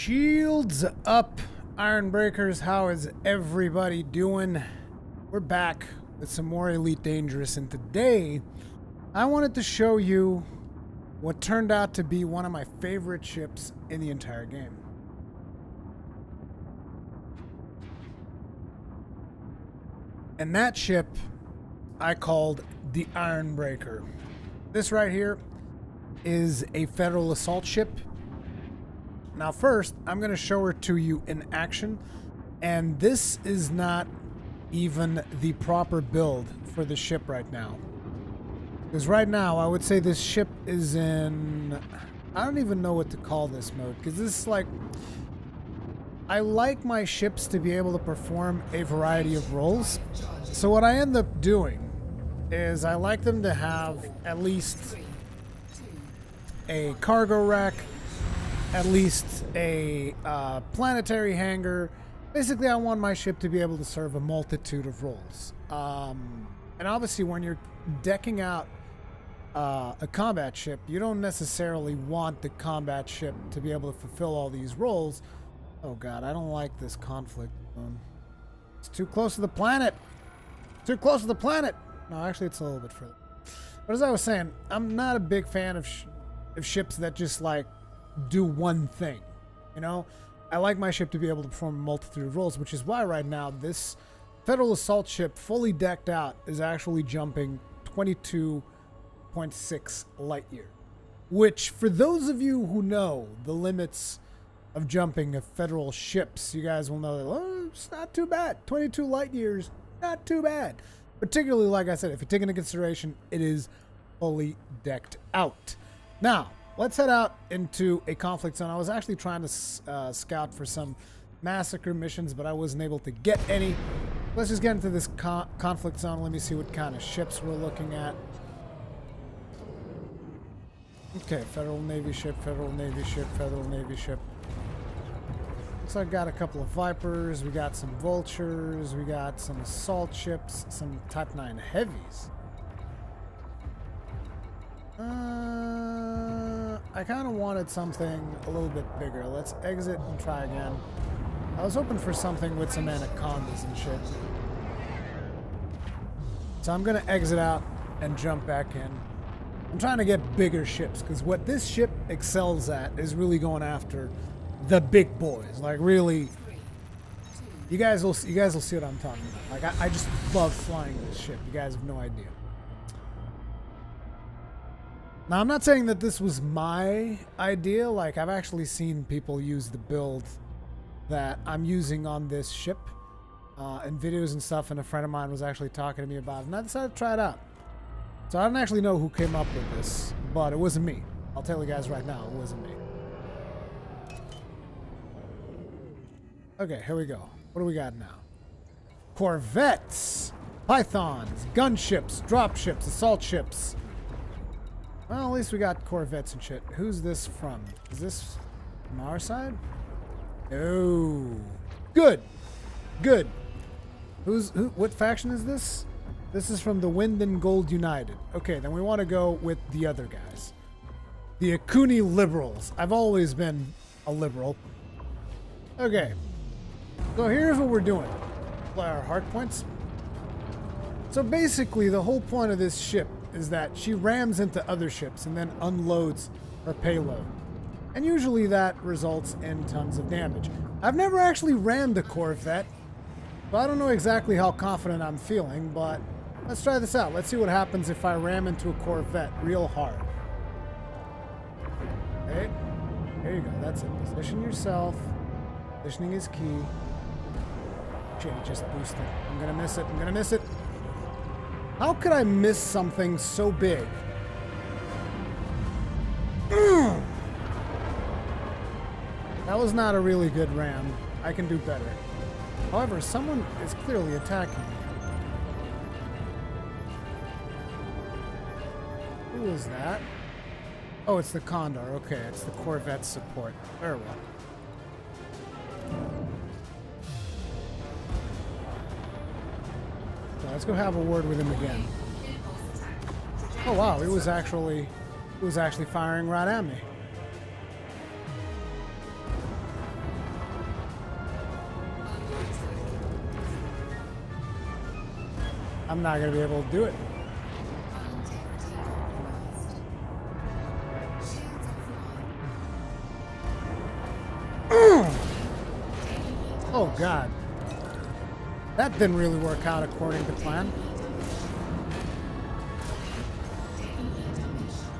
Shields up, Ironbreakers. How is everybody doing? We're back with some more Elite Dangerous, and today I wanted to show you what turned out to be one of my favorite ships in the entire game. And that ship I called the Ironbreaker. This right here is a Federal assault ship. Now first, I'm going to show her to you in action, and this is not even the proper build for the ship right now. Because right now, I would say this ship is in... I don't even know what to call this mode, because this is like... I like my ships to be able to perform a variety of roles. So what I end up doing is I like them to have at least a cargo rack, at least a planetary hangar. Basically, I want my ship to be able to serve a multitude of roles. And obviously, when you're decking out a combat ship, you don't necessarily want the combat ship to be able to fulfill all these roles. Oh god, I don't like this conflict. It's too close to the planet. Too close to the planet. No, actually, it's a little bit further. But as I was saying, I'm not a big fan of ships that just like do one thing, you know. I like my ship to be able to perform a multitude of roles, which is why right now this Federal assault ship fully decked out is actually jumping 22.6 light year, which for those of you who know the limits of jumping of Federal ships, you guys will know that, oh, it's not too bad. 22 light years, not too bad. Particularly, like I said, if you take into consideration it is fully decked out. Now let's head out into a conflict zone. I was actually trying to scout for some massacre missions, but I wasn't able to get any. Let's just get into this conflict zone. Let me see what kind of ships we're looking at. Okay, Federal Navy ship, Federal Navy ship, Federal Navy ship. Looks like I got a couple of Vipers, we got some Vultures, we got some assault ships, some Type 9 heavies. I kind of wanted something a little bit bigger. Let's exit and try again. I was hoping for something with some anacondas and shit. So I'm going to exit out and jump back in. I'm trying to get bigger ships, because what this ship excels at is really going after the big boys. Like really, you guys will see what I'm talking about. Like I just love flying this ship. You guys have no idea. Now, I'm not saying that this was my idea. Like, I've actually seen people use the build that I'm using on this ship in videos and stuff, and a friend of mine was actually talking to me about it, and I decided to try it out. So I don't actually know who came up with this, but it wasn't me. I'll tell you guys right now, it wasn't me. Okay, here we go. What do we got now? Corvettes, Pythons, gunships, dropships, assault ships. Well, at least we got Corvettes and shit. Who's this from? Is this from our side? Oh, good, good. What faction is this? This is from the Wind and Gold United. Okay, then we want to go with the other guys, the Akuni Liberals. I've always been a liberal. Okay, so here's what we're doing. Apply our hard points. So basically, the whole point of this ship is that she rams into other ships and then unloads her payload. And usually that results in tons of damage. I've never actually rammed a Corvette, so I don't know exactly how confident I'm feeling, but let's try this out. Let's see what happens if I ram into a Corvette real hard. Okay, there you go, that's it. Position yourself. Positioning is key. Shit, he just boosted. I'm gonna miss it, I'm gonna miss it. How could I miss something so big? That was not a really good ram. I can do better. However, someone is clearly attacking me. Who is that? Oh, it's the Condor. Okay, it's the Corvette support. Very well. Let's go have a word with him again. Oh wow, it was actually firing right at me. I'm not going to be able to do it. Oh, God. That didn't really work out according to plan.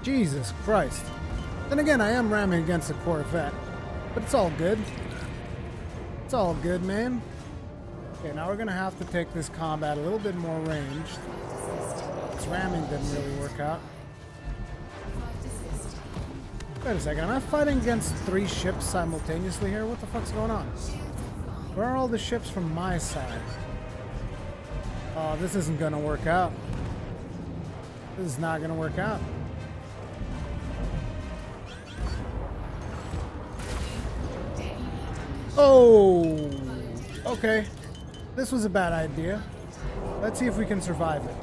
Jesus Christ. Then again, I am ramming against a Corvette. But it's all good. It's all good, man. Okay, now we're going to have to take this combat a little bit more ranged. This ramming didn't really work out. Wait a second, am I fighting against 3 ships simultaneously here? What the fuck's going on? Where are all the ships from my side? Oh, this isn't gonna work out. This is not gonna work out. Oh! Okay. This was a bad idea. Let's see if we can survive it.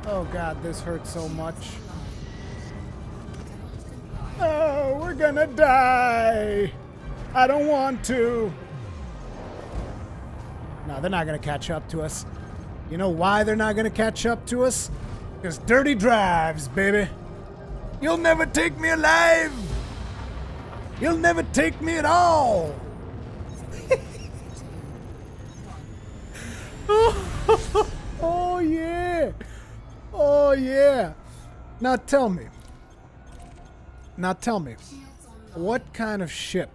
Oh God, this hurts so much. Oh, we're gonna die! I don't want to! No, they're not gonna catch up to us. You know why they're not gonna catch up to us? Because dirty drives, baby. You'll never take me alive! You'll never take me at all! Oh yeah! Oh yeah! Now tell me, what kind of ship?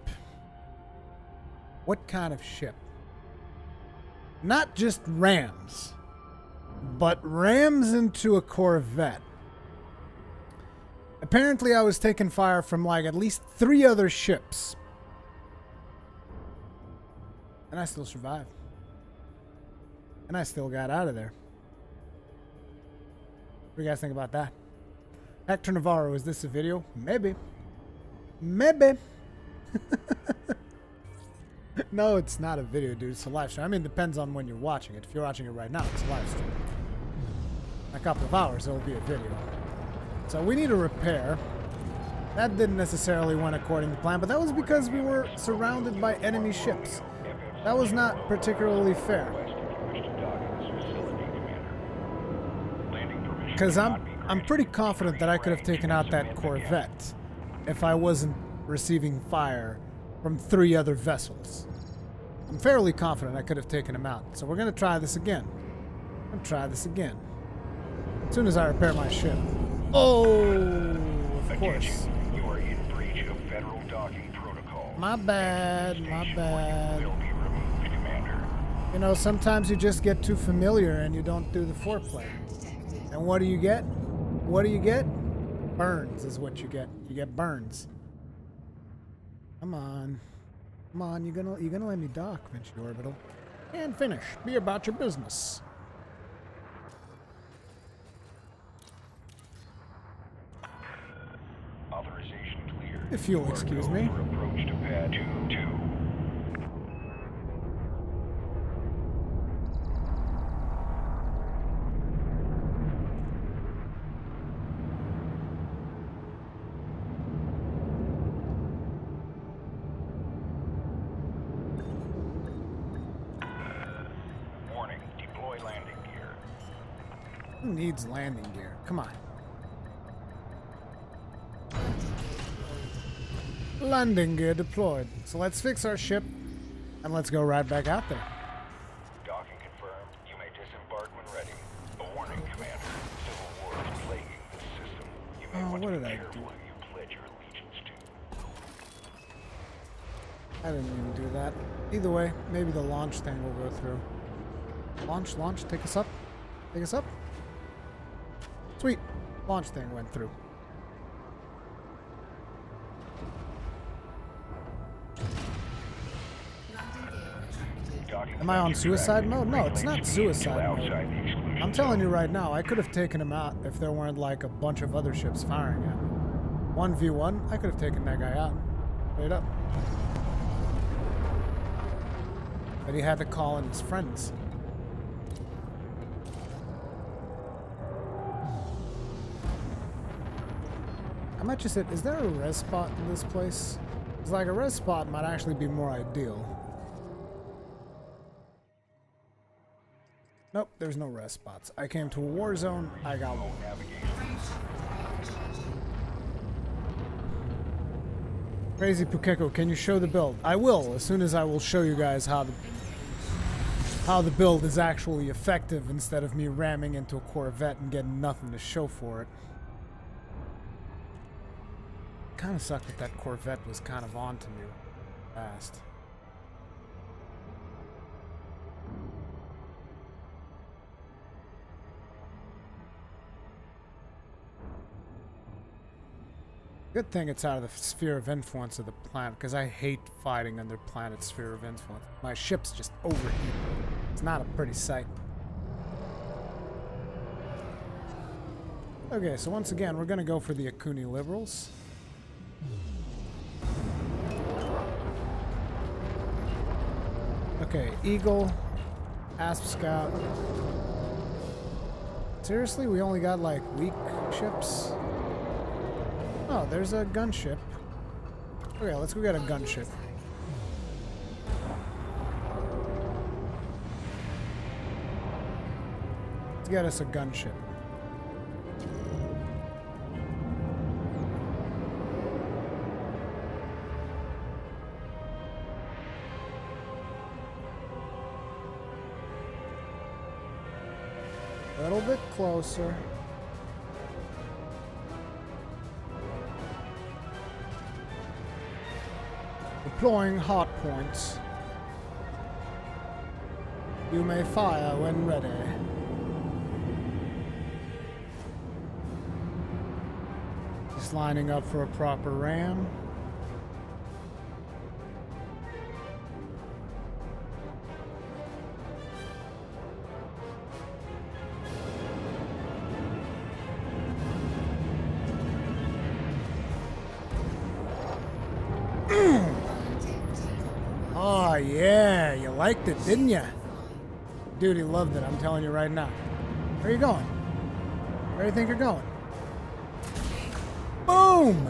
What kind of ship? Not just rams, but rams into a Corvette. Apparently I was taking fire from like at least 3 other ships. And I still survived. And I still got out of there. What do you guys think about that? Hector Navarro, is this a video? Maybe. Maybe. No, it's not a video, dude. It's a live stream. I mean, it depends on when you're watching it. If you're watching it right now, it's a live stream. In a couple of hours, it'll be a video. So we need a repair. That didn't necessarily went according to plan, but that was because we were surrounded by enemy ships. That was not particularly fair. Because I'm pretty confident that I could have taken out that Corvette if I wasn't receiving fire from 3 other vessels. I'm fairly confident I could have taken him out. So we're going to try this again. I'm going to try this again. As soon as I repair my ship. Oh, of course. You are in breach of federal docking protocol. My bad, my bad. Will be removed, Commander. You know, sometimes you just get too familiar and you don't do the foreplay. And what do you get? What do you get? Burns is what you get. You get burns. Come on. Come on, you're gonna let me dock, Vinci Orbital. And finish. Be about your business. Authorization clear. If you'll excuse me. Approach to pad 2-2. Warning, deploy landing gear. Who needs landing gear? Come on. Landing gear deployed. So let's fix our ship and let's go right back out there. Docking confirmed. You may disembark when ready. A warning, Commander. Civil war is plaguing this system. You may want what to did be I careful do? who you pledge your allegiance to. I didn't even do that. Either way, maybe the launch thing will go through. Launch, launch, take us up. Take us up. Sweet. Launch thing went through. Am I on suicide mode? No, it's not suicide mode. I'm telling you right now, I could have taken him out if there weren't like a bunch of other ships firing at him. 1v1, I could have taken that guy out. Straight up. But he had to call in his friends. I might just say, is there a res spot in this place? It's like a res spot might actually be more ideal. Nope, there's no rest spots. I came to a war zone, I got one. Crazy Pukeko, can you show the build? I will, as soon as I will show you guys how the build is actually effective instead of me ramming into a Corvette and getting nothing to show for it. Kind of sucked that Corvette was kind of on to me fast. Good thing it's out of the sphere of influence of the planet, because I hate fighting under planet's sphere of influence. My ship's just overheating. It's not a pretty sight. Okay, so once again, we're going to go for the Akuni liberals. Okay, Eagle, Asp Scout. Seriously, we only got like weak ships? Oh, there's a gunship. Okay, let's go get a gunship. Let's get us a gunship. A little bit closer. Deploying hard points. You may fire when ready. Just lining up for a proper ram. Oh yeah, you liked it, didn't you? Dude, he loved it, I'm telling you right now. Where are you going? Where do you think you're going? Boom!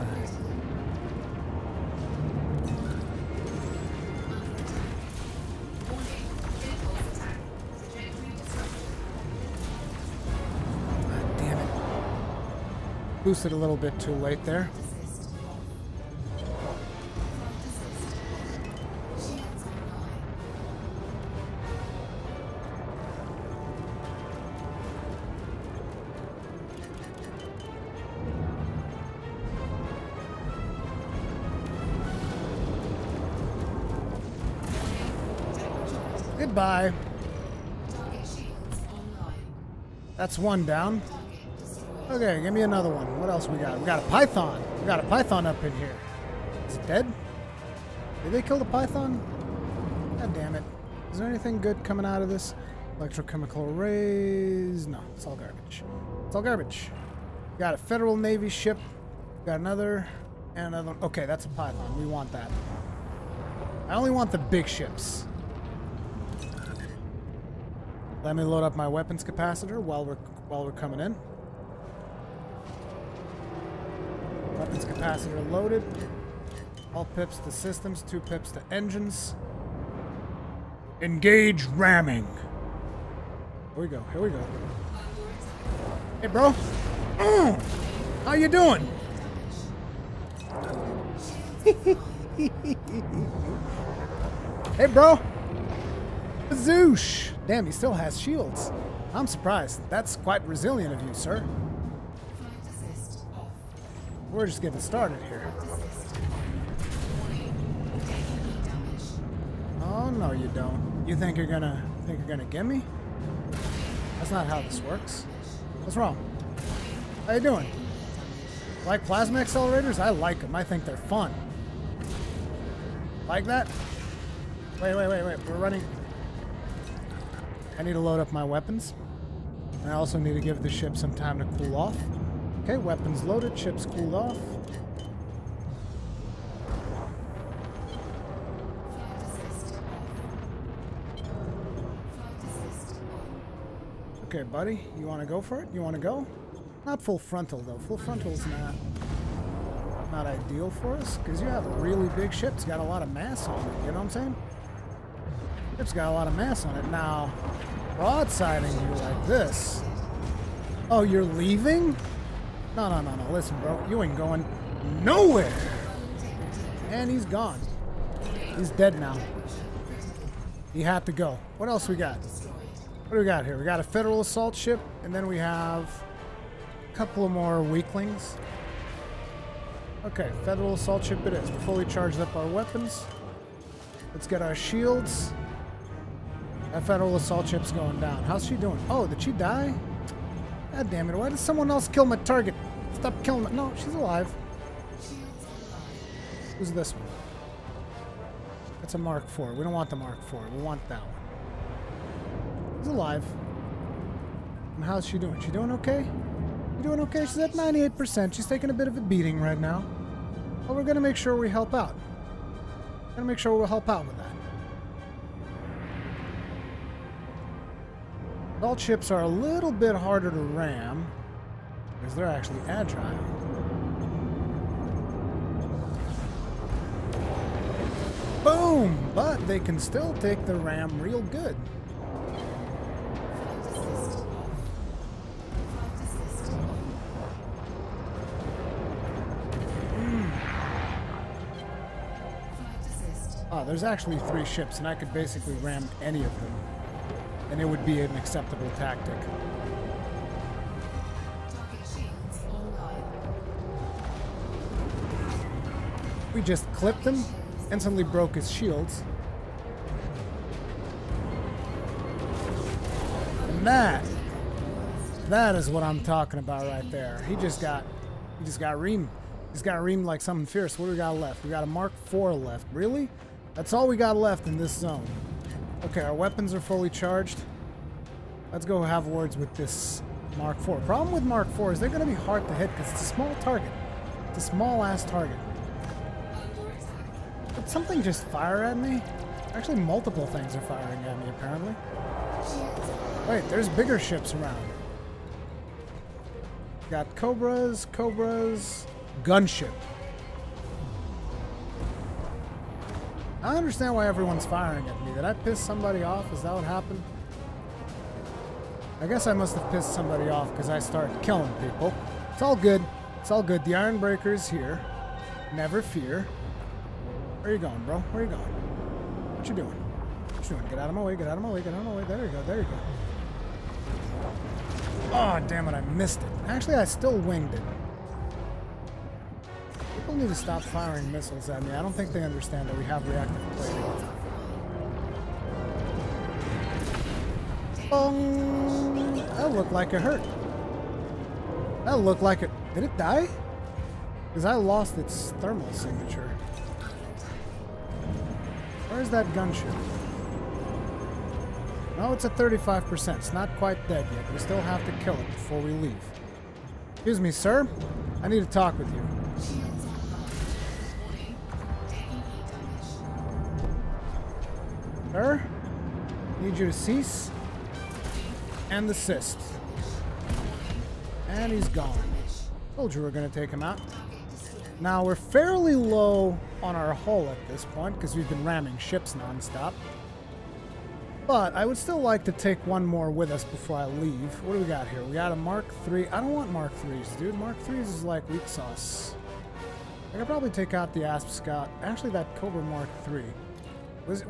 God damn it. Boosted a little bit too late there. Goodbye. That's one down. Okay, give me another one. What else we got? We got a python. We got a python up in here. Is it dead? Did they kill the python? God damn it. Is there anything good coming out of this? Electrochemical arrays? No, it's all garbage. It's all garbage. We got a Federal Navy ship. We got another and another. Okay, that's a python. We want that. I only want the big ships. Let me load up my weapons capacitor while we're coming in. Weapons capacitor loaded. All pips to systems, 2 pips to engines. Engage ramming. Here we go. Here we go. Hey, bro. How you doing? Hey, bro. Zoosh. Damn, he still has shields. I'm surprised. That's quite resilient of you, sir. We're just getting started here. Oh no, you don't. You think you're gonna get me? That's not how this works. What's wrong? How you doing? Like plasma accelerators? I like them. I think they're fun. Like that? Wait. We're running. I need to load up my weapons. I also need to give the ship some time to cool off. Okay, weapons loaded, ships cooled off. Okay, buddy, you want to go for it? You want to go? Not full frontal, though. Full frontal is not ideal for us, because you have a really big ship. It's got a lot of mass on it, you know what I'm saying? It's got a lot of mass on it. Now, broadsiding you like this. Oh, you're leaving? No. Listen, bro. You ain't going nowhere. And he's gone. He's dead now. He had to go. What else we got? What do we got here? We got a federal assault ship, and then we have a couple of more weaklings. Okay, federal assault ship it is. We fully charged up our weapons. Let's get our shields. That federal assault ship's going down. How's she doing? Oh, did she die? God damn it. Why did someone else kill my target? Stop killing me. No, she's alive. Who's this one? That's a Mark IV. We don't want the Mark IV. We want that one. She's alive. And how's she doing? She doing okay? You doing okay? She's at 98%. She's taking a bit of a beating right now. But we're going to make sure we help out. We're going to make sure we'll help out with that. Assault ships are a little bit harder to ram because they're actually agile. Boom! But they can still take the ram real good. Oh, there's actually 3 ships, and I could basically ram any of them, and it would be an acceptable tactic. We just clipped him, instantly broke his shields. And that is what I'm talking about right there. He just got reamed. He's got reamed like something fierce. What do we got left? We got a Mark IV left. Really? That's all we got left in this zone. Okay, our weapons are fully charged. Let's go have words with this Mark IV. Problem with Mark IV is they're going to be hard to hit because it's a small target. It's a small-ass target. Did something just fire at me? Actually, multiple things are firing at me, apparently. Wait, there's bigger ships around. Got Cobras, gunship. I don't understand why everyone's firing at me. Did I piss somebody off? Is that what happened? I guess I must have pissed somebody off because I started killing people. It's all good. It's all good. The Ironbreaker is here. Never fear. Where are you going, bro? Where are you going? What you doing? What you doing? Get out of my way. Get out of my way. Get out of my way. There you go. There you go. Oh, damn it. I missed it. Actually, I still winged it. People need to stop firing missiles at me. I don't think they understand that we have reactive plating. That looked like it hurt. That looked like it... Did it die? Because I lost its thermal signature. Where's that gunship? No, it's at 35%. It's not quite dead yet. We still have to kill it before we leave. Excuse me, sir. I need to talk with you. Sir? Need you to cease and desist. And he's gone. Told you we were going to take him out. Now, we're fairly low on our hull at this point because we've been ramming ships non-stop. But I would still like to take one more with us before I leave. What do we got here? We got a Mark III. I don't want Mark IIIs, dude. Mark IIIs is like weak sauce. I could probably take out the Asp Scout. Actually, that Cobra Mark III.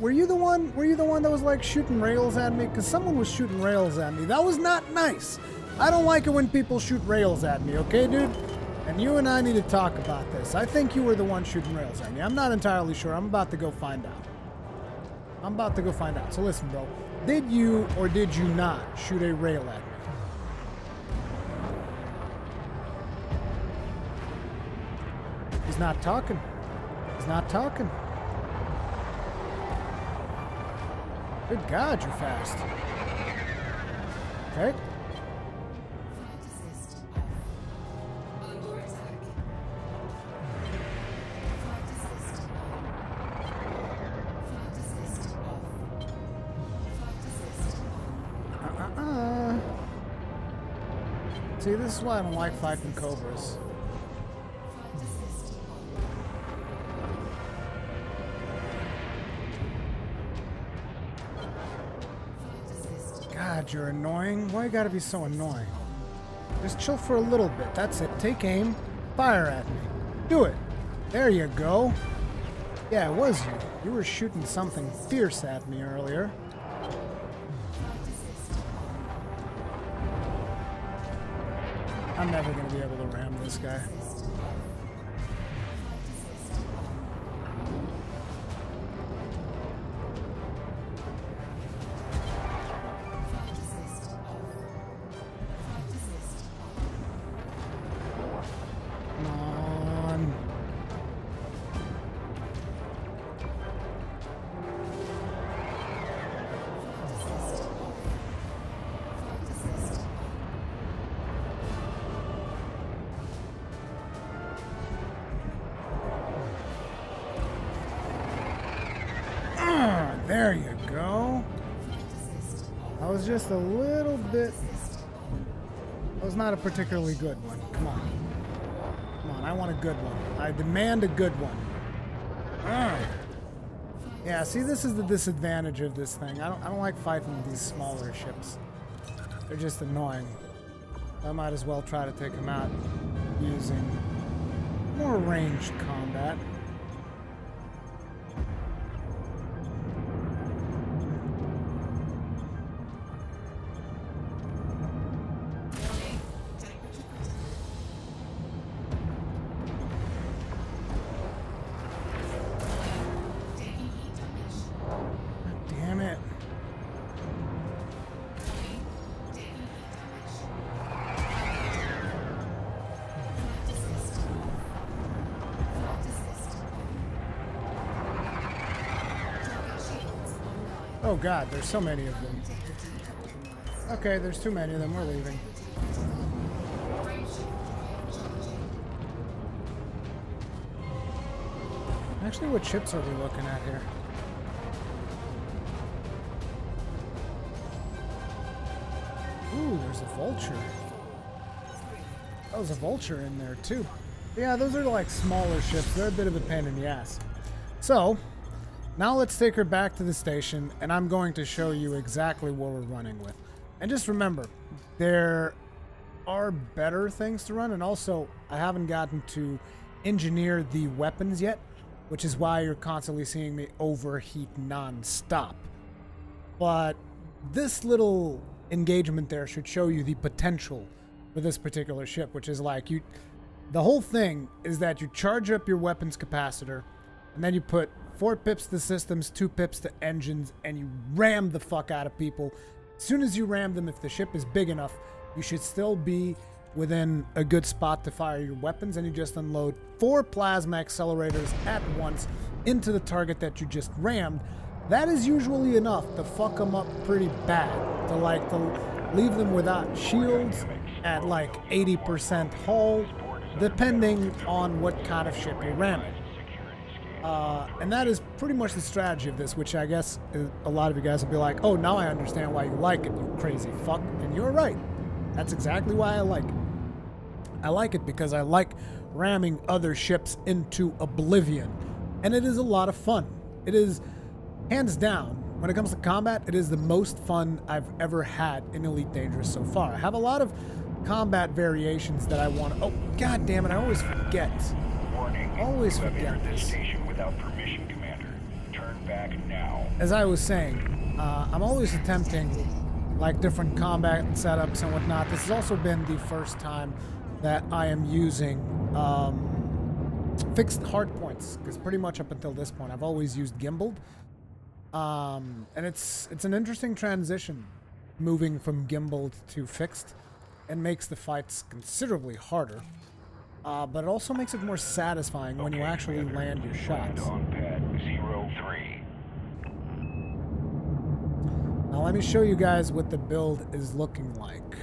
Were you the one? Were you the one that was like shooting rails at me? Because someone was shooting rails at me. That was not nice. I don't like it when people shoot rails at me. Okay, dude? And you and I need to talk about this. I think you were the one shooting rails at me. I'm not entirely sure. I'm about to go find out. I'm about to go find out. So listen, bro. Did you or did you not shoot a rail at me? He's not talking. He's not talking. Good God, you're fast. Okay. See, this is why I don't like fighting Cobras. God, God, you're annoying. Why you gotta be so annoying? Just chill for a little bit. That's it. Take aim. Fire at me. Do it. There you go. Yeah, it was you. You were shooting something fierce at me earlier. I'm never going to be able to ram this guy. There you go. I was just a little bit... That was not a particularly good one. Come on. Come on, I want a good one. I demand a good one. Yeah, see, this is the disadvantage of this thing. I don't like fighting these smaller ships. They're just annoying. I might as well try to take them out using more ranged combat. Oh God, there's so many of them. Okay, there's too many of them. We're leaving. Actually, what ships are we looking at here? Ooh, there's a vulture. Oh, there's a vulture in there too. Yeah, those are like smaller ships. They're a bit of a pain in the ass. So, now let's take her back to the station, and I'm going to show you exactly what we're running with. And just remember, there are better things to run, and also I haven't gotten to engineer the weapons yet, which is why you're constantly seeing me overheat non-stop. But this little engagement there should show you the potential for this particular ship, which is like the whole thing is that you charge up your weapons capacitor, and then you put 4 pips to systems, 2 pips to engines, and you ram the fuck out of people. As soon as you ram them, if the ship is big enough, you should still be within a good spot to fire your weapons, and you just unload 4 plasma accelerators at once into the target that you just rammed. That is usually enough to fuck them up pretty bad, to leave them without shields at like 80% hull, depending on what kind of ship you're ramming. And that is pretty much the strategy of this, which I guess a lot of you guys will be like, oh, now I understand why you like it, you crazy fuck. And you're right. That's exactly why I like it. I like it because I like ramming other ships into oblivion. And it is a lot of fun. It is, hands down, when it comes to combat, it is the most fun I've ever had in Elite Dangerous so far. I have a lot of combat variations that I want to... Oh, god damn it, I always forget. Always forget this. Without permission, Commander. Turn back now. As I was saying, I'm always attempting like different combat setups and whatnot. This has also been the first time that I am using fixed hard points, because pretty much up until this point I've always used gimbaled. And it's an interesting transition moving from gimbaled to fixed, and makes the fights considerably harder. But it also makes it more satisfying when you actually land your shots. On pad 03. Now let me show you guys what the build is looking like.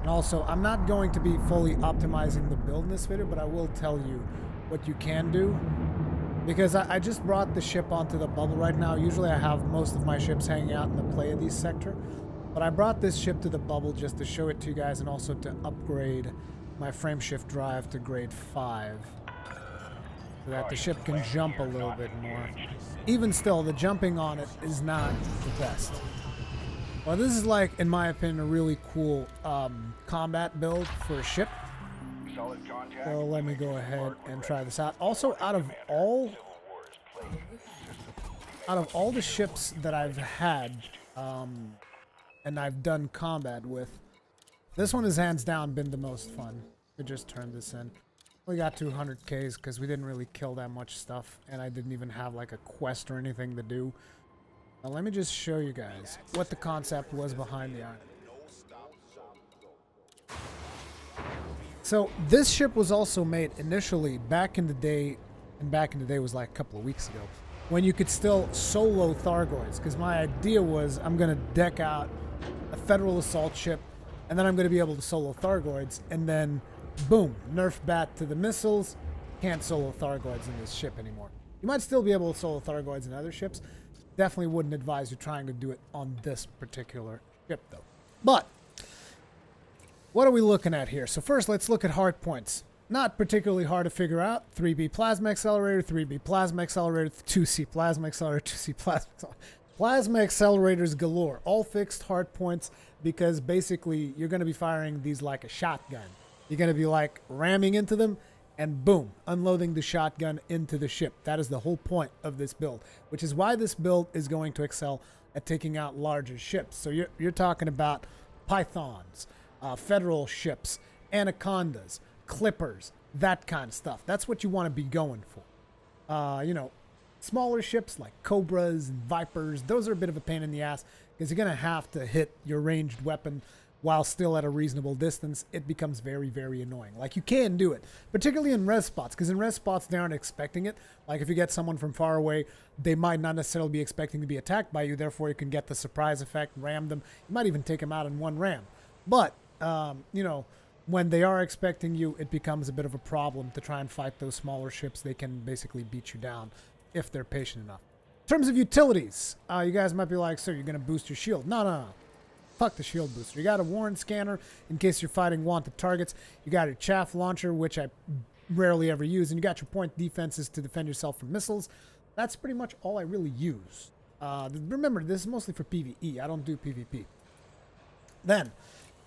And also, I'm not going to be fully optimizing the build in this video, but I will tell you what you can do. Because I just brought the ship onto the bubble right now. Usually I have most of my ships hanging out in the Pleiades sector. But I brought this ship to the bubble just to show it to you guys, and also to upgrade my frameshift drive to grade 5. so that the ship can jump a little bit more. Even still, the jumping on it is not the best. Well, this is like, in my opinion, a really cool combat build for a ship. So let me go ahead and try this out. Also, out of all the ships that I've had and I've done combat with, this one has hands down been the most fun. We just turned this in. We got 200 Ks because we didn't really kill that much stuff, and I didn't even have like a quest or anything to do. Now let me just show you guys what the concept was behind the Iron. So this ship was also made initially back in the day, and back in the day was like a couple of weeks ago, when you could still solo Thargoids, because my idea was I'm going to deck out a Federal assault ship, and then I'm going to be able to solo Thargoids, and then boom, nerf bat to the missiles, can't solo Thargoids in this ship anymore. You might still be able to solo Thargoids in other ships. Definitely wouldn't advise you trying to do it on this particular ship though. But what are we looking at here? So first, let's look at hard points. Not particularly hard to figure out. 3B plasma accelerator, 3B plasma accelerator, 2C plasma accelerator, 2C plasma accelerator. Plasma accelerators galore. All fixed hard points because basically you're going to be firing these like a shotgun. You're going to be like ramming into them and boom, unloading the shotgun into the ship. That is the whole point of this build, which is why this build is going to excel at taking out larger ships. So you're talking about Pythons, Federal ships, Anacondas, Clippers, that kind of stuff. That's what you want to be going for. You know, smaller ships like Cobras and Vipers, those are a bit of a pain in the ass because you're going to have to hit your ranged weapon while still at a reasonable distance. It becomes very, very annoying. Like, you can do it, particularly in res spots, because in res spots, they aren't expecting it. Like, if you get someone from far away, they might not necessarily be expecting to be attacked by you. Therefore, you can get the surprise effect, ram them. You might even take them out in one ram. But, you know, when they are expecting you, it becomes a bit of a problem to try and fight those smaller ships. They can basically beat you down if they're patient enough. In terms of utilities, you guys might be like, sir, you're going to boost your shield. No. Fuck the shield booster. You got a warrant scanner in case you're fighting wanted targets. You got your chaff launcher, which I rarely ever use. And you got your point defenses to defend yourself from missiles. That's pretty much all I really use. Remember, this is mostly for PvE. I don't do PvP. Then,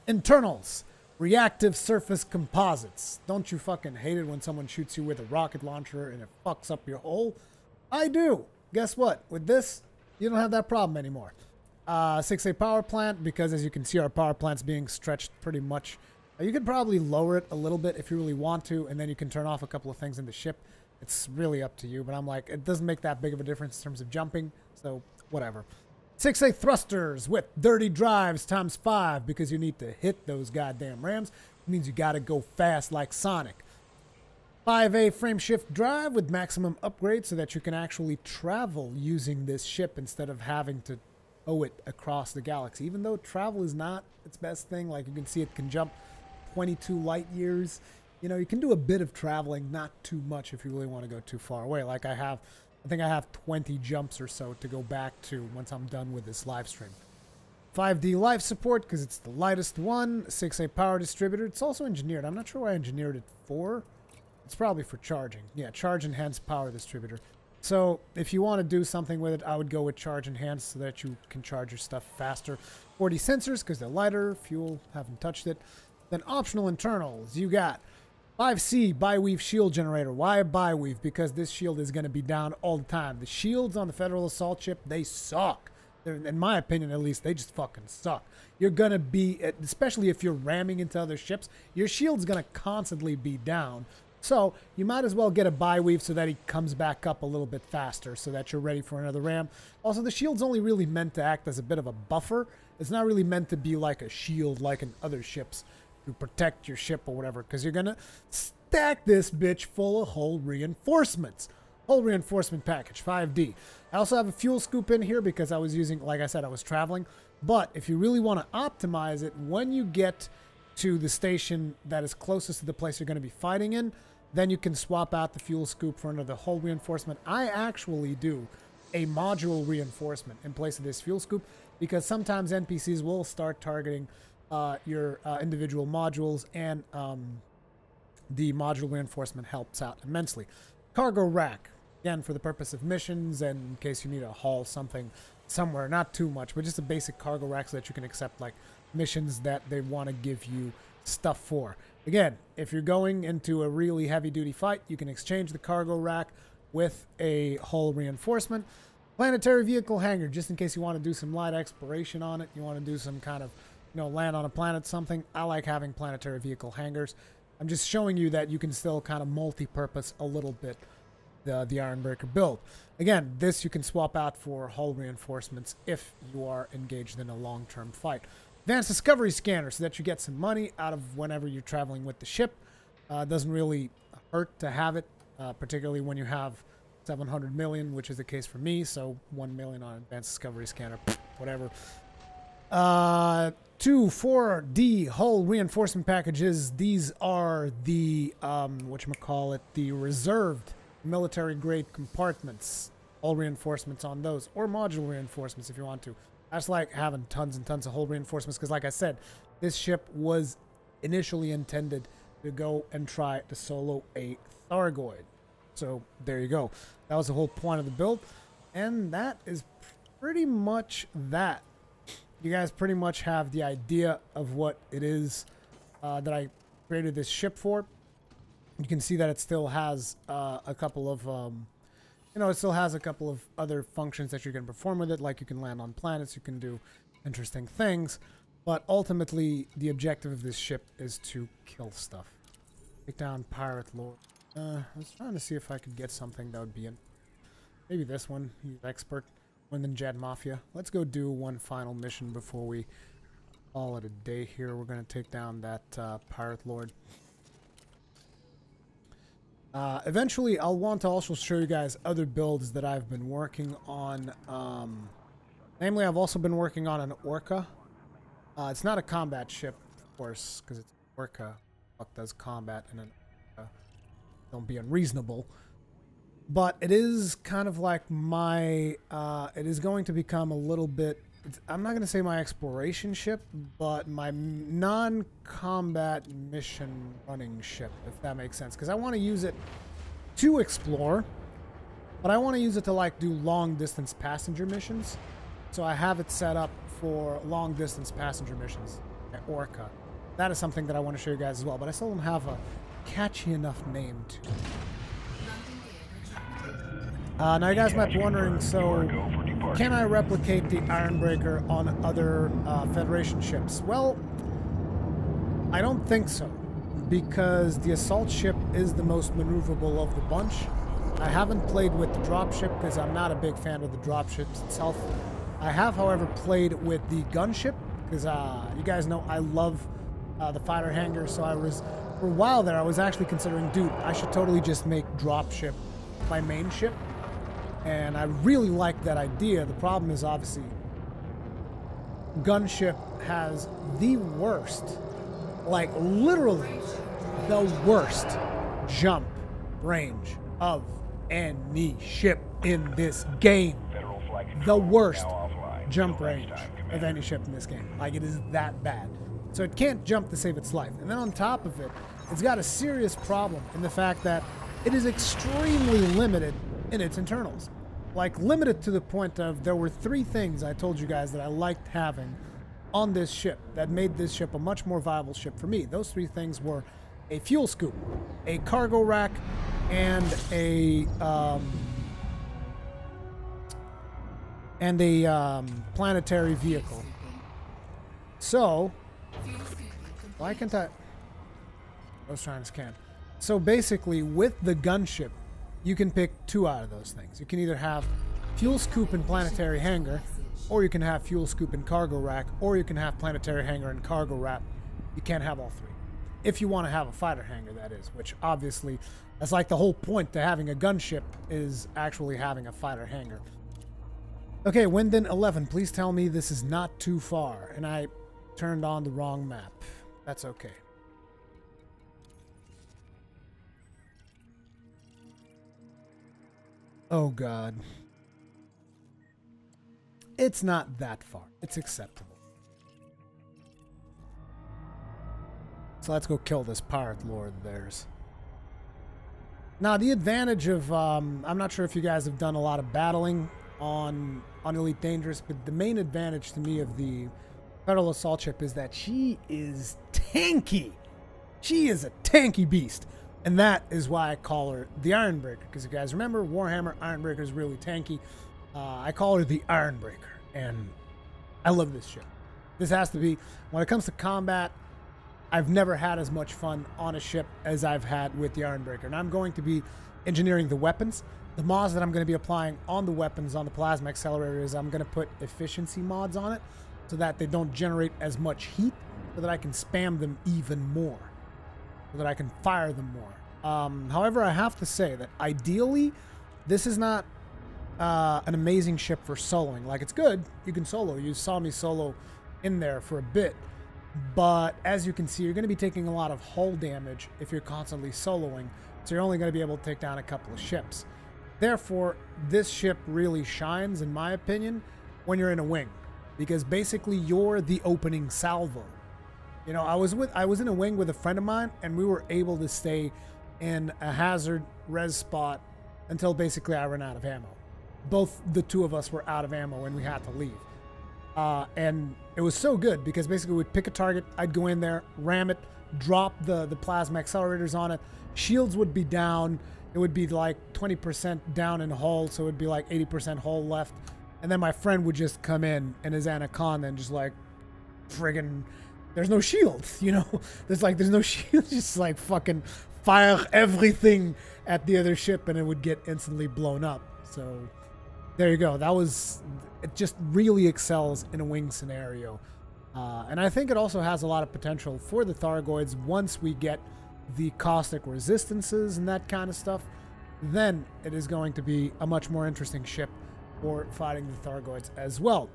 internals. Reactive surface composites. Don't you fucking hate it when someone shoots you with a rocket launcher and it fucks up your hull? I do. Guess what? With this, you don't have that problem anymore. 6A power plant, because as you can see, our power plant's being stretched pretty much. You could probably lower it a little bit if you really want to, and then you can turn off a couple of things in the ship. It's really up to you, but I'm like, it doesn't make that big of a difference in terms of jumping, so whatever. 6A thrusters with dirty drives times 5, because you need to hit those goddamn rams. It means you gotta go fast like Sonic. 5A frame shift drive with maximum upgrade so that you can actually travel using this ship instead of having to owe it across the galaxy. Even though travel is not its best thing, like you can see it can jump 22 light years. You know, you can do a bit of traveling, not too much if you really want to go too far away. Like I think I have 20 jumps or so to go back to once I'm done with this live stream. 5D life support because it's the lightest one. 6A power distributor. It's also engineered. I'm not sure what I engineered it for. It's probably for charging. Yeah, charge enhanced power distributor. So if you want to do something with it, I would go with charge enhanced so that you can charge your stuff faster. 40 sensors because they're lighter. Fuel, haven't touched it. Then optional internals. You got 5C bi-weave shield generator. Why a bi-weave? Because this shield is going to be down all the time. The shields on the Federal assault ship, they suck. In my opinion, at least, they just fucking suck. You're going to be, especially if you're ramming into other ships, your shield's going to constantly be down. So you might as well get a bi-weave so that he comes back up a little bit faster so that you're ready for another ram. Also, the shield's only really meant to act as a bit of a buffer. It's not really meant to be like a shield like in other ships to protect your ship or whatever, because you're going to stack this bitch full of hull reinforcements. Hull reinforcement package, 5D. I also have a fuel scoop in here because I was using, like I said, I was traveling. But if you really want to optimize it, when you get to the station that is closest to the place you're going to be fighting in, then you can swap out the fuel scoop for another hull reinforcement. I actually do a module reinforcement in place of this fuel scoop because sometimes NPCs will start targeting your individual modules, and the module reinforcement helps out immensely. cargo rack. Again, for the purpose of missions and in case you need to haul something somewhere. Not too much, but just a basic cargo rack so that you can accept like missions that they want to give you stuff for. Again, if you're going into a really heavy-duty fight, you can exchange the cargo rack with a hull reinforcement. Planetary vehicle hangar, just in case you want to do some light exploration on it. You want to do some kind of, you know, land on a planet, something. I like having planetary vehicle hangars. I'm just showing you that you can still kind of multi-purpose a little bit the Ironbreaker build. Again, this you can swap out for hull reinforcements if you are engaged in a long-term fight. Advanced Discovery Scanner, so that you get some money out of whenever you're traveling with the ship. Doesn't really hurt to have it, particularly when you have 700 million, which is the case for me, so 1 million on Advanced Discovery Scanner, whatever. 2, 4D hull reinforcement packages. These are the, whatchamacallit, the reserved military-grade compartments. Hull reinforcements on those, or modular reinforcements if you want to. I just like having tons and tons of hull reinforcements because, like I said, this ship was initially intended to go and try to solo a Thargoid. So there you go. That was the whole point of the build. And that is pretty much that. You guys pretty much have the idea of what it is that I created this ship for. You can see that it still has a couple of, it still has a couple of other functions that you can perform with it. Like you can land on planets, you can do interesting things. But ultimately, the objective of this ship is to kill stuff. Take down Pirate Lord. I was trying to see if I could get something that would be in. Maybe this one. He's expert. Wind and Jet Mafia. Let's go do one final mission before we call it a day here. We're going to take down that Pirate Lord. Eventually, I'll want to also show you guys other builds that I've been working on. Namely, I've also been working on an Orca. It's not a combat ship, of course, because it's Orca. Fuck does combat in an Orca. Don't be unreasonable. But it is kind of like my, it is going to become a little bit, I'm not going to say my exploration ship, but my non-combat mission running ship, if that makes sense. Because I want to use it to explore, but I want to use it to like do long-distance passenger missions. So I have it set up for long-distance passenger missions at Orca. That is something that I want to show you guys as well, but I still don't have a catchy enough name to. Now you guys might be wondering, so can I replicate the Ironbreaker on other Federation ships? Well, I don't think so, because the assault ship is the most maneuverable of the bunch. I haven't played with the dropship because I'm not a big fan of the dropships itself. I have, however, played with the gunship because you guys know I love the fighter hangar, so I was, for a while there, I was actually considering, dude, I should totally just make dropship my main ship. And I really like that idea. The problem is, obviously, gunship has the worst, like literally the worst jump range of any ship in this game. The worst jump range of any ship in this game. Like, it is that bad. So it can't jump to save its life. And then on top of it, it's got a serious problem in the fact that it is extremely limited in its internals. Like, limited to the point of there were 3 things I told you guys that I liked having on this ship that made this ship a much more viable ship for me. Those 3 things were a fuel scoop, a cargo rack, and a planetary vehicle. So, why can't I was trying to scan. So basically, with the gunship, you can pick 2 out of those things. You can either have fuel scoop and planetary hangar, or you can have fuel scoop and cargo rack, or you can have planetary hangar and cargo rack. You can't have all 3. If you want to have a fighter hangar, that is, which obviously, that's like the whole point to having a gunship is actually having a fighter hangar. Okay, Winden 11, please tell me this is not too far, and I turned on the wrong map. That's okay. Oh God. It's not that far. It's acceptable. So let's go kill this pirate lord of theirs. Now, the advantage of, I'm not sure if you guys have done a lot of battling on Elite Dangerous, but the main advantage to me of the Federal Assault Ship is that she is tanky. She is a tanky beast. And that is why I call her the Ironbreaker. Because if you guys remember, Warhammer Ironbreaker is really tanky. I call her the Ironbreaker. And I love this ship. This has to be, when it comes to combat, I've never had as much fun on a ship as I've had with the Ironbreaker. And I'm going to be engineering the weapons. The mods that I'm going to be applying on the weapons, on the plasma accelerator, is I'm going to put efficiency mods on it so that they don't generate as much heat, so that I can spam them even more, so that I can fire them more. However, I have to say that ideally, this is not an amazing ship for soloing. Like, it's good. You can solo. You saw me solo in there for a bit. But as you can see, you're going to be taking a lot of hull damage if you're constantly soloing. So you're only going to be able to take down a couple of ships. Therefore, this ship really shines, in my opinion, when you're in a wing. Because basically, you're the opening salvo. You know, I was in a wing with a friend of mine, and we were able to stay in a hazard res spot until basically I ran out of ammo. Both the two of us were out of ammo and we had to leave. And it was so good because basically we'd pick a target, I'd go in there, ram it, drop the plasma accelerators on it, shields would be down, it would be like 20% down in hull, so it would be like 80% hull left, and then my friend would just come in his Anaconda and just like friggin', there's no shield, you know, there's no shield, just like fucking fire everything at the other ship and it would get instantly blown up. So there you go. It just really excels in a wing scenario. And I think it also has a lot of potential for the Thargoids once we get the caustic resistances and that kind of stuff. Then it is going to be a much more interesting ship for fighting the Thargoids as well.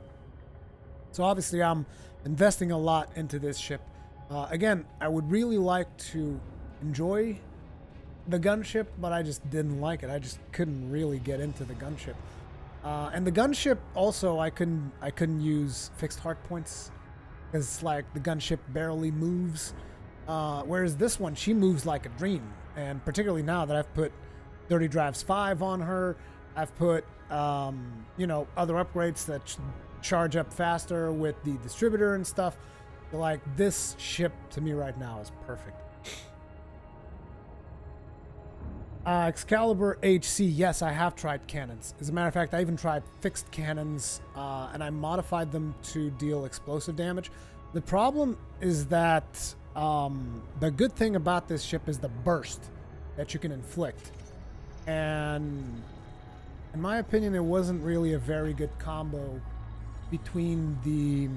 So obviously I'm investing a lot into this ship. Again, I would really like to enjoy the gunship, but I just didn't like it. I just couldn't really get into the gunship. And the gunship also, I couldn't use fixed heart points because like the gunship barely moves. Whereas this one, she moves like a dream. And particularly now that I've put Dirty Drives 5 on her, I've put, you know, other upgrades that charge up faster with the distributor and stuff. But like this ship to me right now is perfect. Excalibur HC, yes, I have tried cannons. As a matter of fact, I even tried fixed cannons, and I modified them to deal explosive damage. The problem is that the good thing about this ship is the burst that you can inflict. And in my opinion, it wasn't really a very good combo between the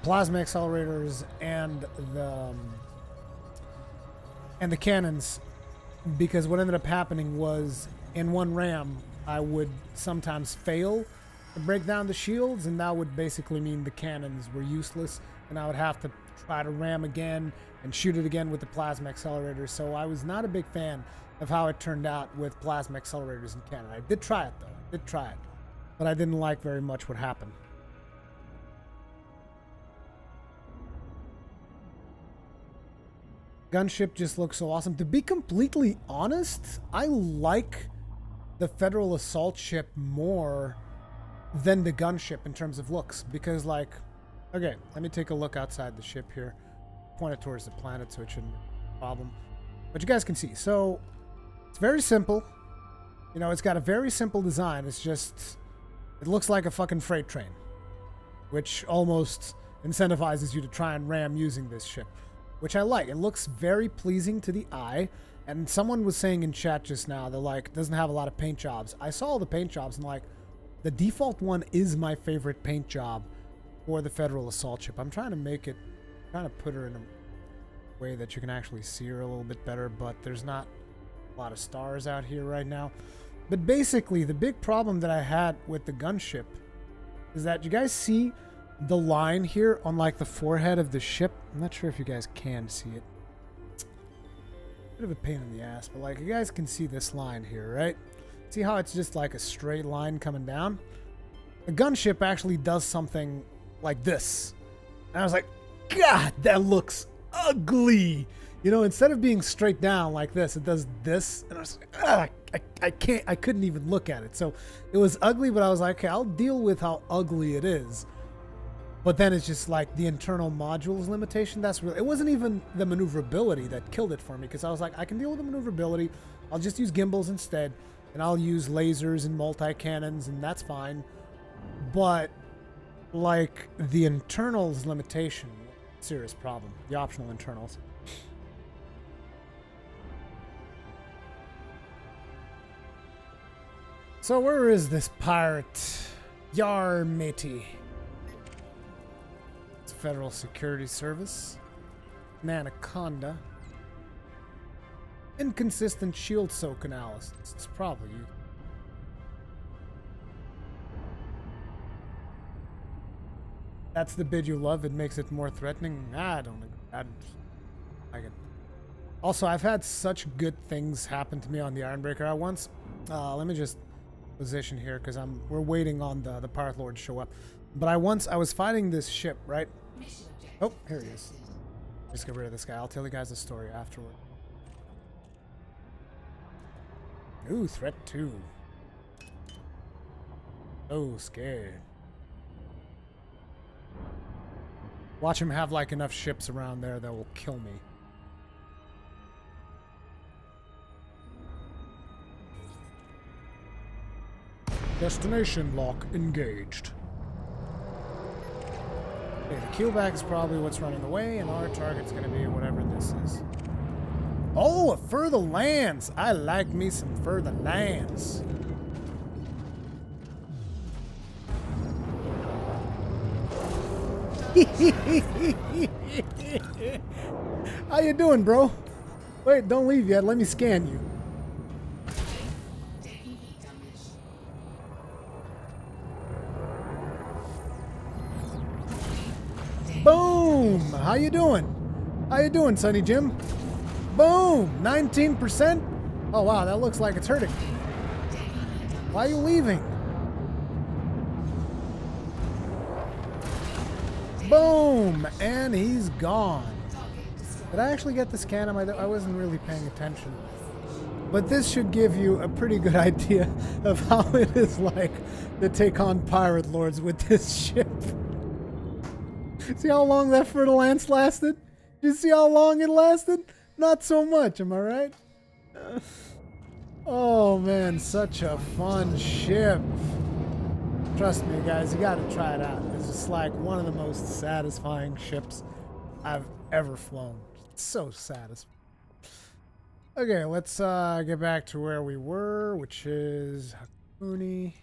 plasma accelerators and the cannons, because what ended up happening was in one ram I would sometimes fail to break down the shields, and that would basically mean the cannons were useless and I would have to try to ram again and shoot it again with the plasma accelerators. So I was not a big fan of how it turned out with plasma accelerators and cannon. I did try it though, but I didn't like very much what happened. Gunship just looks so awesome. To be completely honest, I like the Federal Assault Ship more than the gunship in terms of looks, because like, okay, let me take a look outside the ship here. Point it towards the planet so it shouldn't be a problem. But you guys can see, so it's very simple. You know, it's got a very simple design. It's just, it looks like a fucking freight train, which almost incentivizes you to try and ram using this ship, which I like. It looks very pleasing to the eye. And someone was saying in chat just now that like doesn't have a lot of paint jobs. I saw all the paint jobs and like the default one is my favorite paint job for the Federal Assault Ship. I'm trying to make it, trying to put her in a way that you can actually see her a little bit better, but there's not a lot of stars out here right now. But basically the big problem that I had with the gunship is that you guys see the line here on like the forehead of the ship. I'm not sure if you guys can see it. Bit of a pain in the ass, but like you guys can see this line here, right? See how it's just like a straight line coming down? The gunship actually does something like this. And I was like, God, that looks ugly. You know, instead of being straight down like this, it does this. And I was like, I couldn't even look at it. So it was ugly, but I was like, okay, I'll deal with how ugly it is. But then it's just like the internal modules limitation. That's really, it wasn't even the maneuverability that killed it for me, because I was like, I can deal with the maneuverability. I'll just use gimbals instead, and I'll use lasers and multi-cannons, and that's fine. But like the internals limitation, serious problem. The optional internals. So where is this pirate? Yar matey. It's Federal Security Service. Anaconda. Inconsistent shield soak analysis. It's probably you. That's the bid you love. It makes it more threatening. I don't like it. Also, I've had such good things happen to me on the Ironbreaker once. Let me just position here, because we're waiting on the pirate lord to show up. But I was fighting this ship, right? Oh, here he is. Just get rid of this guy. I'll tell you guys the story afterward. Ooh, threat 2. Oh, scared. Watch him have like enough ships around there that will kill me. Destination lock engaged. Okay, the keelback is probably what's running away, and our target's going to be whatever this is. Oh, a further lands! I like me some further lands. How you doing, bro? Wait, don't leave yet. Let me scan you. Boom! How you doing? How you doing, Sonny Jim? Boom! 19%? Oh, wow, that looks like it's hurting. Why are you leaving? Boom! And he's gone. Did I actually get the scan? I wasn't really paying attention. But this should give you a pretty good idea of how it is like to take on pirate lords with this ship. See how long that fertile lance lasted? You see how long it lasted? Not so much, am I right? Oh man, such a fun ship. Trust me guys, you gotta try it out. It's just like one of the most satisfying ships I've ever flown. It's so satisfying. Okay, let's get back to where we were, which is Hakuni.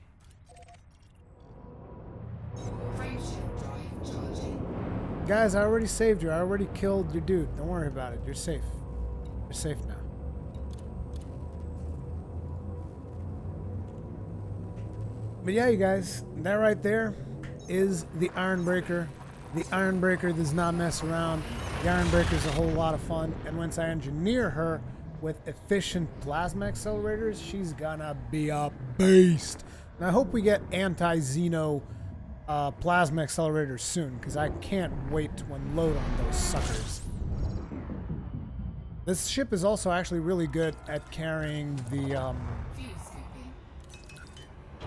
Guys, I already saved you. I already killed your dude. Don't worry about it. You're safe. You're safe now. But yeah, you guys, that right there is the Ironbreaker. The Ironbreaker does not mess around. The Ironbreaker is a whole lot of fun. And once I engineer her with efficient plasma accelerators, she's gonna be a beast. And I hope we get anti-Xeno plasma accelerators soon, because I can't wait to unload on those suckers. This ship is also actually really good at carrying the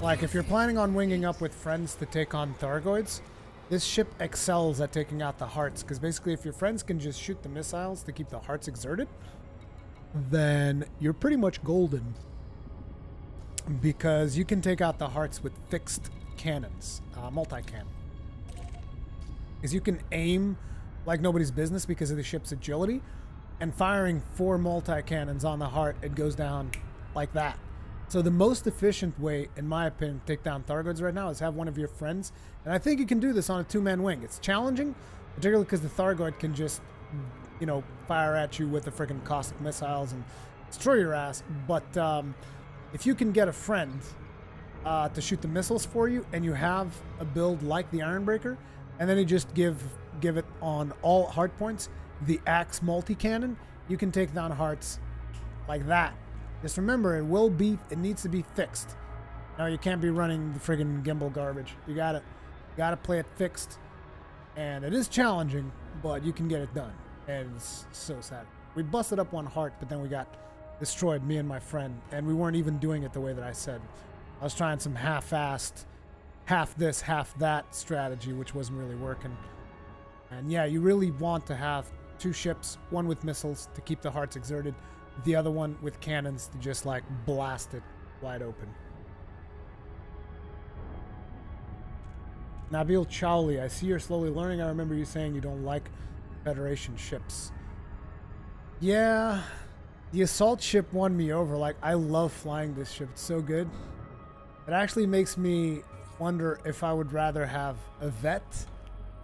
like if you're planning on winging up with friends to take on Thargoids, this ship excels at taking out the hearts, because basically if your friends can just shoot the missiles to keep the hearts exerted, then you're pretty much golden, because you can take out the hearts with fixed cannons, multi-cannon. Because you can aim like nobody's business because of the ship's agility, and firing 4 multi-cannons on the heart, it goes down like that. So the most efficient way, in my opinion, to take down Thargoids right now is have one of your friends, and I think you can do this on a 2-man wing. It's challenging, particularly because the Thargoid can just, you know, fire at you with the freaking caustic missiles and destroy your ass. But if you can get a friend to shoot the missiles for you, and you have a build like the Ironbreaker, and then you just give it on all hard points the axe multi-cannon, you can take down hearts like that. Just remember, it needs to be fixed. No, you can't be running the friggin' gimbal garbage. You gotta play it fixed. And it is challenging, but you can get it done, and it's so sad. We busted up one heart, but then we got destroyed, me and my friend, and we weren't even doing it the way that I said. I was trying some half-assed, half this, half that strategy, which wasn't really working. And yeah, you really want to have 2 ships, one with missiles to keep the hearts exerted, the other one with cannons to just like blast it wide open. Nabil Chowli, I see you're slowly learning. I remember you saying you don't like Federation ships. Yeah, the assault ship won me over. Like, I love flying this ship. It's so good. It actually makes me wonder if I would rather have a vet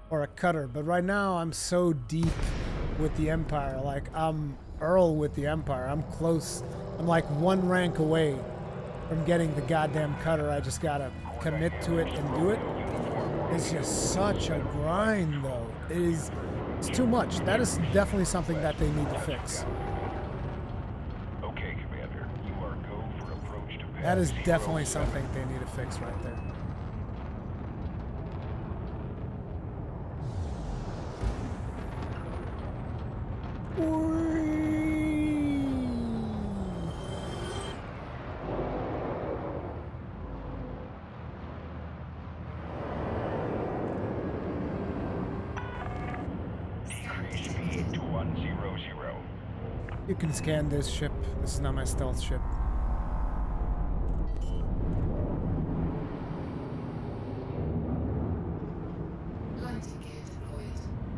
or a cutter. But right now, I'm so deep with the Empire. Like, I'm Earl with the Empire. I'm close. I'm like 1 rank away from getting the goddamn cutter. I just gotta commit to it and do it. It's just such a grind, though. It's too much. That is definitely something that they need to fix. Okay, Commander. You are go for approach to That is definitely something they need to fix right there. You can scan this ship. This is not my stealth ship.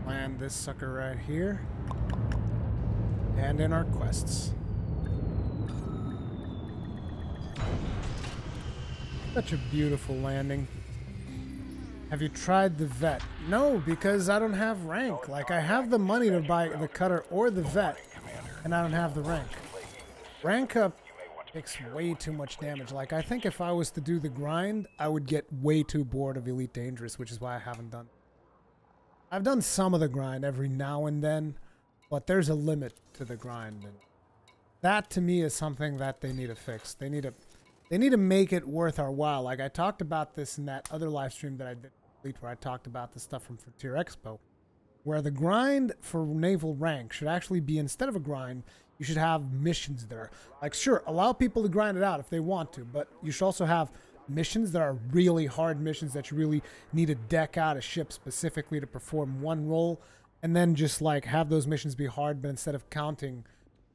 Land this sucker right here. And in our quests. Such a beautiful landing. Have you tried the vet? No, because I don't have rank. Like, I have the money to buy the cutter or the vet, and I don't have the rank. Rank up takes way too much damage. Like, I think if I was to do the grind, I would get way too bored of Elite Dangerous, which is why I haven't done. I've done some of the grind every now and then, but there's a limit to the grind. And that, to me, is something that they need to fix. They need to make it worth our while. Like, I talked about this in that other live stream that I did, where I talked about the stuff from Frontier Expo, where the grind for naval rank should actually be, instead of a grind, you should have missions there. Like, sure, allow people to grind it out if they want to, but you should also have missions that are really hard missions that you really need to deck out a ship specifically to perform one role, and then just like have those missions be hard, but instead of counting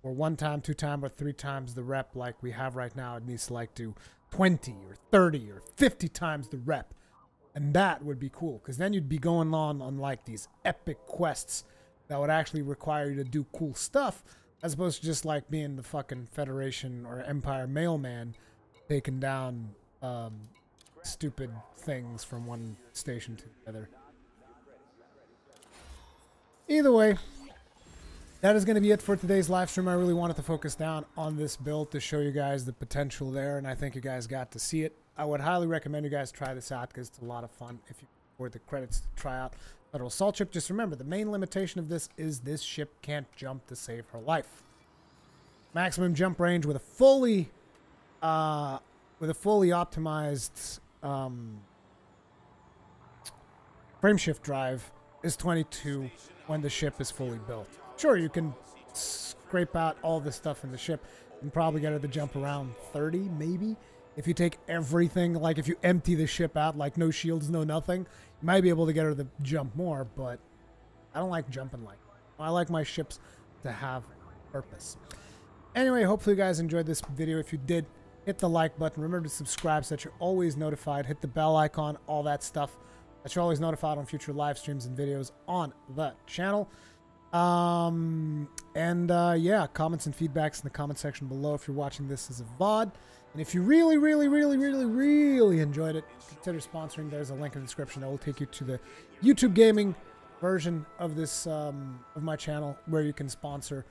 for 1 time, 2 times, or 3 times the rep like we have right now, it needs to like do 20 or 30 or 50 times the rep. And that would be cool, because then you'd be going on like these epic quests that would actually require you to do cool stuff, as opposed to just like being the fucking Federation or Empire mailman taking down stupid things from one station to the other. Either way, that is going to be it for today's live stream. I really wanted to focus down on this build to show you guys the potential there, and I think you guys got to see it. I would highly recommend you guys try this out because it's a lot of fun. If you afford the credits to try out Federal Assault Ship, just remember the main limitation of this is this ship can't jump to save her life. Maximum jump range with a fully optimized frameshift drive is 22 when the ship is fully built. Sure, you can scrape out all the stuff in the ship and probably get her to jump around 30, maybe. If you take everything, like if you empty the ship out, like no shields, no nothing, you might be able to get her to jump more, but I don't like jumping like that. I like my ships to have purpose. Anyway, hopefully you guys enjoyed this video. If you did, hit the like button. Remember to subscribe so that you're always notified. Hit the bell icon, all that stuff, that you're always notified on future live streams and videos on the channel. Yeah, comments and feedbacks in the comment section below if you're watching this as a VOD. And if you really enjoyed it, consider sponsoring. There's a link in the description that will take you to the YouTube gaming version of this of my channel, where you can sponsor,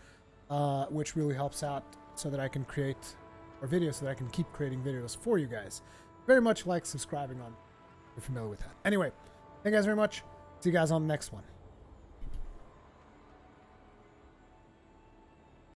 which really helps out so that I can create more videos, so that I can keep creating videos for you guys. Very much like subscribing on if you're familiar with that. Anyway, thank you guys very much. See you guys on the next one.